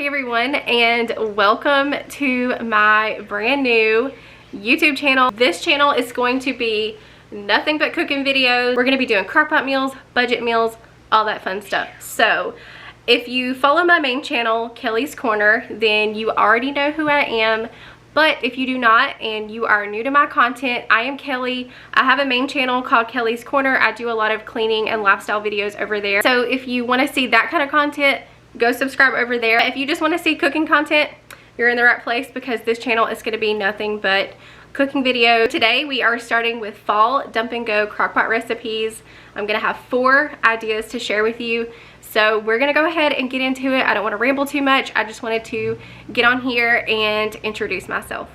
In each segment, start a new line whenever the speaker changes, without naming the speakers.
Hey everyone, and welcome to my brand new YouTube channel. This channel is going to be nothing but cooking videos. We're going to be doing crock pot meals, budget meals, all that fun stuff. So if you follow my main channel, Kelly's Corner, then you already know who I am. But if you do not and you are new to my content, I am Kelly. I have a main channel called Kelly's Corner. I do a lot of cleaning and lifestyle videos over there. So if you want to see that kind of content, go subscribe over there. If you just want to see cooking content, you're in the right place because this channel is going to be nothing but cooking video. Today we are starting with fall dump and go crock pot recipes. I'm going to have 4 ideas to share with you. So we're going to go ahead and get into it. I don't want to ramble too much. I just wanted to get on here and introduce myself.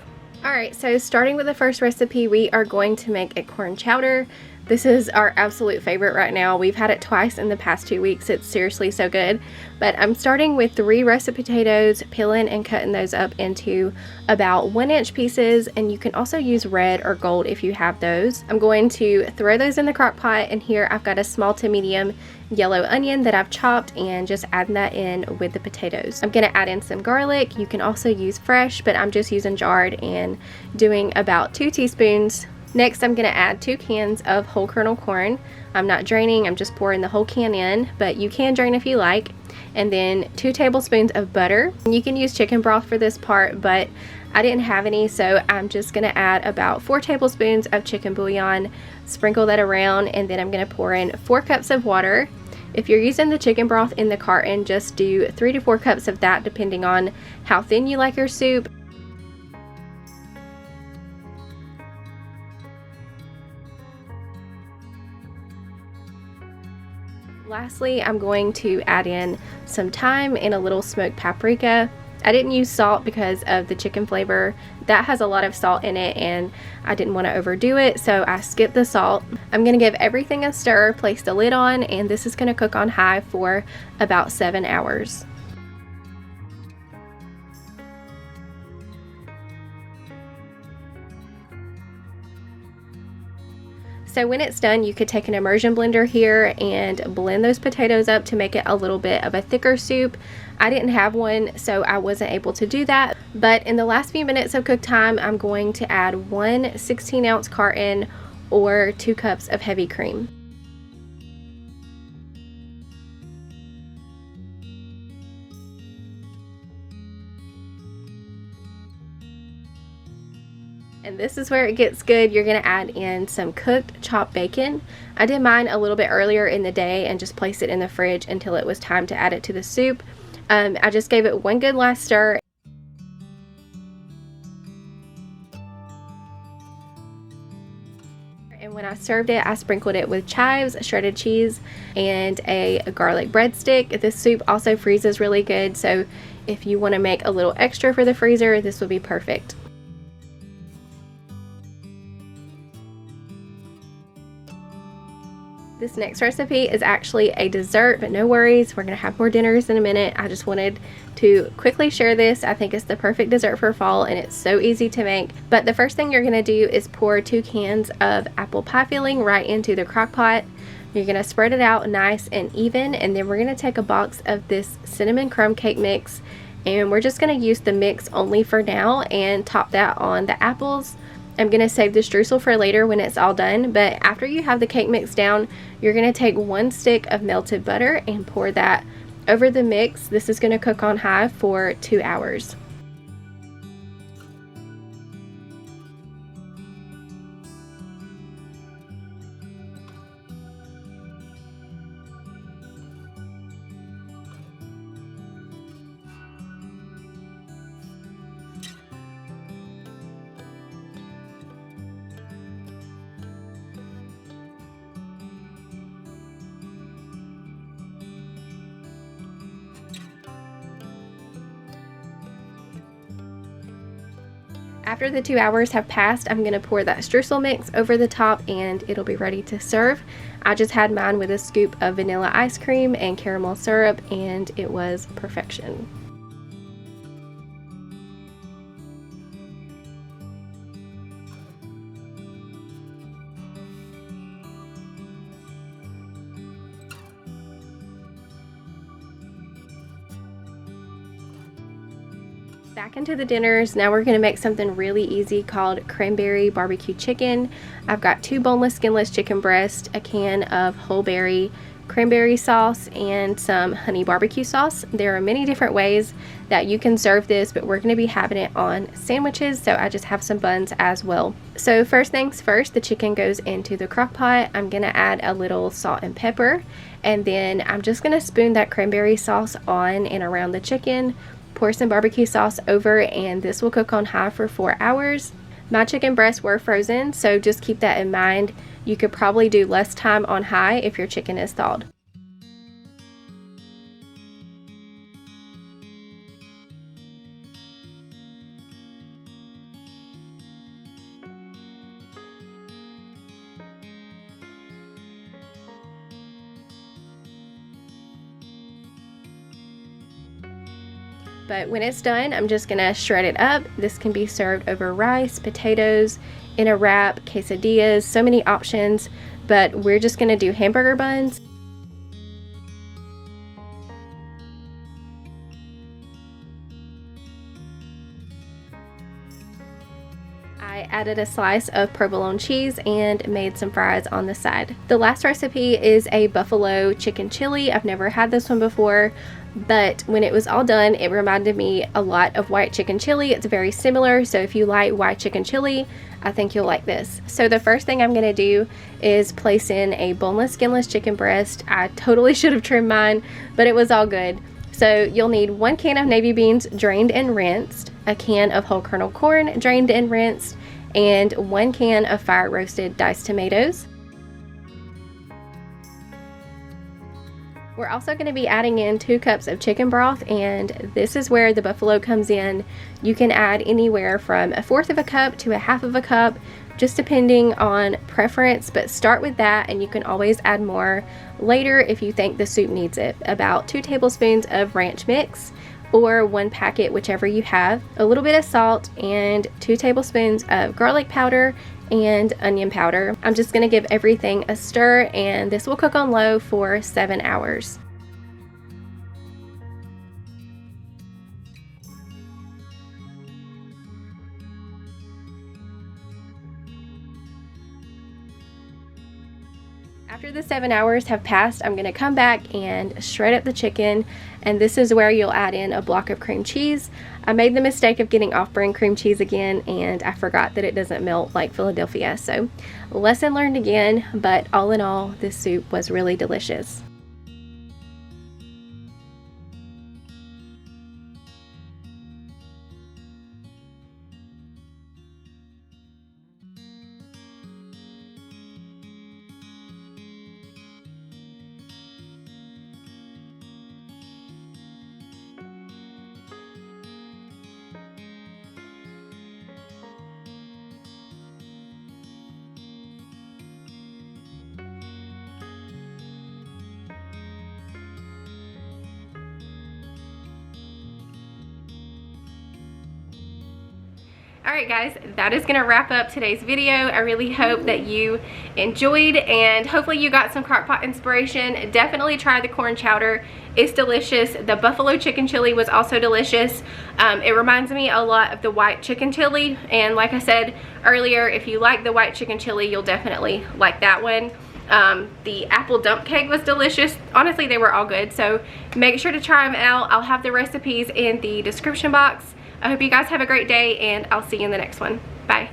Alright, so starting with the first recipe, we are going to make a corn chowder. This is our absolute favorite right now. We've had it twice in the past 2 weeks. It's seriously so good. But I'm starting with 3 russet potatoes, peeling and cutting those up into about 1-inch pieces, and you can also use red or gold if you have those. I'm going to throw those in the crock pot, and here I've got a small to medium yellow onion that I've chopped and just adding that in with the potatoes. I'm going to add in some garlic. You can also use fresh, but I'm just using jarred and doing about 2 teaspoons. Next, I'm going to add 2 cans of whole kernel corn. I'm not draining, I'm just pouring the whole can in, but you can drain if you like. And then 2 tablespoons of butter. You can use chicken broth for this part, but I didn't have any, so I'm just going to add about 4 tablespoons of chicken bouillon, sprinkle that around, and then I'm going to pour in 4 cups of water. If you're using the chicken broth in the carton, just do 3 to 4 cups of that depending on how thin you like your soup. Lastly, I'm going to add in some thyme and a little smoked paprika. I didn't use salt because of the chicken flavor. That has a lot of salt in it and I didn't want to overdo it, so I skipped the salt. I'm going to give everything a stir, place the lid on, and this is going to cook on high for about 7 hours. So when it's done, you could take an immersion blender here and blend those potatoes up to make it a little bit of a thicker soup. I didn't have one, so I wasn't able to do that. But in the last few minutes of cook time, I'm going to add 1 16-ounce carton or 2 cups of heavy cream. And this is where it gets good. You're going to add in some cooked chopped bacon. I did mine a little bit earlier in the day and just placed it in the fridge until it was time to add it to the soup. I just gave it one good last stir. And when I served it, I sprinkled it with chives, shredded cheese, and a garlic breadstick. This soup also freezes really good, so if you want to make a little extra for the freezer, this would be perfect. This next recipe is actually a dessert, but no worries, we're going to have more dinners in a minute. I just wanted to quickly share this. I think it's the perfect dessert for fall and it's so easy to make. But the first thing you're going to do is pour 2 cans of apple pie filling right into the crock pot. You're going to spread it out nice and even, and then we're going to take a box of this cinnamon crumb cake mix, and we're just going to use the mix only for now and top that on the apples. I'm going to save the streusel for later when it's all done, but after you have the cake mix down, you're going to take 1 stick of melted butter and pour that over the mix. This is going to cook on high for 2 hours. After the 2 hours have passed, I'm going to pour that streusel mix over the top and it'll be ready to serve. I just had mine with a scoop of vanilla ice cream and caramel syrup and it was perfection. Back into the dinners. Now we're going to make something really easy called Cranberry BBQ Chicken. I've got 2 boneless, skinless chicken breasts, a can of whole berry cranberry sauce, and some honey barbecue sauce. There are many different ways that you can serve this, but we're going to be having it on sandwiches, so I just have some buns as well. So first things first, the chicken goes into the crock pot. I'm going to add a little salt and pepper, and then I'm just going to spoon that cranberry sauce on and around the chicken, pour some barbecue sauce over, and this will cook on high for 4 hours. My chicken breasts were frozen, so just keep that in mind. You could probably do less time on high if your chicken is thawed. But when it's done, I'm just gonna shred it up. This can be served over rice, potatoes, in a wrap, quesadillas, so many options, but we're just gonna do hamburger buns. I added a slice of provolone cheese and made some fries on the side. The last recipe is a buffalo chicken chili. I've never had this one before, but when it was all done, it reminded me a lot of white chicken chili. It's very similar, so if you like white chicken chili, I think you'll like this. So the first thing I'm gonna do is place in a boneless, skinless chicken breast. I totally should have trimmed mine, but it was all good. So you'll need 1 can of navy beans drained and rinsed, a can of whole kernel corn drained and rinsed, and 1 can of fire roasted diced tomatoes. We're also going to be adding in 2 cups of chicken broth, and this is where the buffalo comes in. You can add anywhere from 1/4 of a cup to 1/2 of a cup, just depending on preference, but start with that and you can always add more later if you think the soup needs it. About 2 tablespoons of ranch mix, or 1 packet, whichever you have, a little bit of salt, and 2 tablespoons of garlic powder and onion powder. I'm just going to give everything a stir, and this will cook on low for 7 hours. After the 7 hours have passed, I'm going to come back and shred up the chicken, and this is where you'll add in a block of cream cheese. I made the mistake of getting off-brand cream cheese again, and I forgot that it doesn't melt like Philadelphia, so lesson learned again, but all in all, this soup was really delicious. Alright guys, that is going to wrap up today's video. I really hope that you enjoyed, and hopefully you got some crockpot inspiration. Definitely try the corn chowder. It's delicious. The buffalo chicken chili was also delicious. It reminds me a lot of the white chicken chili, and like I said earlier, if you like the white chicken chili, you'll definitely like that one. The apple dump cake was delicious. Honestly, they were all good, so make sure to try them out. I'll have the recipes in the description box. I hope you guys have a great day, and I'll see you in the next one. Bye.